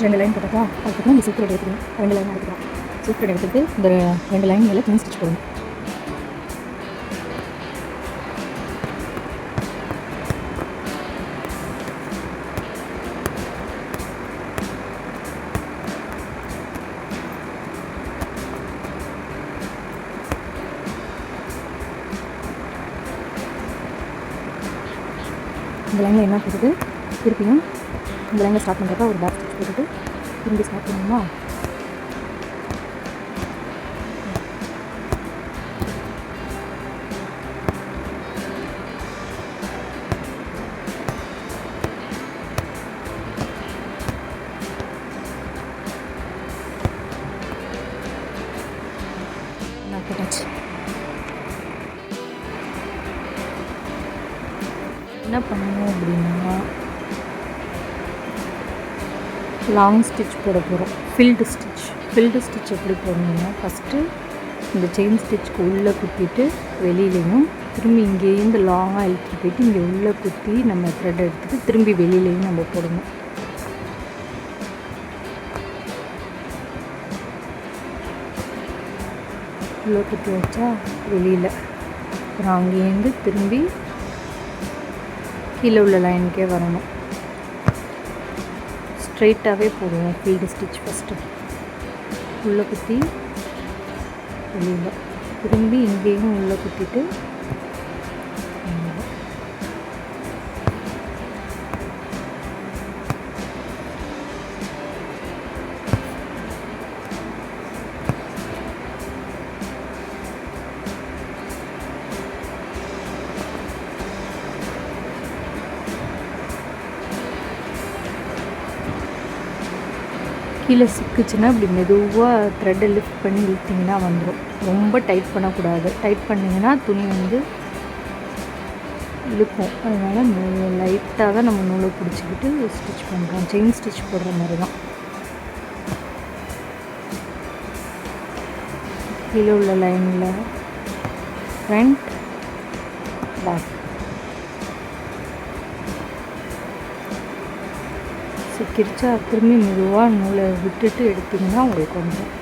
2 line போட்டா அதுக்கப்புறம் இந்த சூப்பர் எடுத்துக்கணும். 2 லைன் எடுத்துக்கலாம். சூப்பர் எடுத்துட்டு இந்த 2 லைன் மேலே செயின் ஸ்டிச் போடணும். இந்த லைனில் என்ன போட்டுட்டு திருப்பியும் இந்த லைனில் ஸ்டார்ட் பண்ணுறப்ப ஒரு பேக் ஸ்டிச் போட்டுட்டு திரும்பி ஸ்டார்ட் பண்ணணுமா? நான் போட்டாச்சு. என்ன பண்ணணும் அப்படின்னா லாங் ஸ்டிச் போட போகிறோம். ஃபில்டு ஸ்டிச் எப்படி போடணும்னா ஃபஸ்ட்டு இந்த செயின் ஸ்டிச்சுக்கு உள்ளே குத்திட்டு வெளியிலையும் திரும்பி இங்கேருந்து லாங்காக இழுத்துட்டு போயிட்டு இங்கே உள்ளே குத்தி நம்ம த்ரெட் எடுத்துகிட்டு திரும்பி வெளியிலையும் நம்ம போடணும். உள்ளே குத்தி வச்சா வெளியில் அப்புறம் அங்கேருந்து திரும்பி கீழே உள்ள லைனுக்கே வரணும். ஸ்ட்ரெயிட்டாகவே போடுவோம் ஃபீல்டு ஸ்டிச் ஃபஸ்ட்டு. உள்ளே குத்தி வெளியில் திரும்பி இங்கேயும் உள்ளே குத்திட்டு கீழே சிக்குச்சுன்னா இப்படி மெதுவாக த்ரெட்டை லிஃப்ட் பண்ணி இழுத்திங்கன்னா வந்துடும். ரொம்ப டைட் பண்ணக்கூடாது. டைட் பண்ணிங்கன்னா துணி இழுக்கும். அதனால் லைட்டாக தான் நம்ம நூலை பிடிச்சிக்கிட்டு ஸ்டிச் பண்ணுறோம். செயின் ஸ்டிச் போடுற மாதிரி தான். கீழே உள்ள லைனில் ஃப்ரண்ட் பேக் சிக்கிரிச்சா திரும்பி மெதுவாக நூலை விட்டுட்டு எடுத்திங்கன்னா உங்களுக்கு வந்துடும்.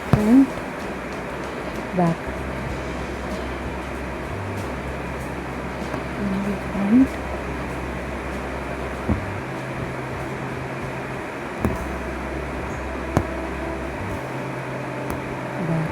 Front back front back.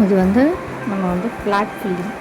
இது நம்ம ஃப்ளாட் ஃபில்லிங்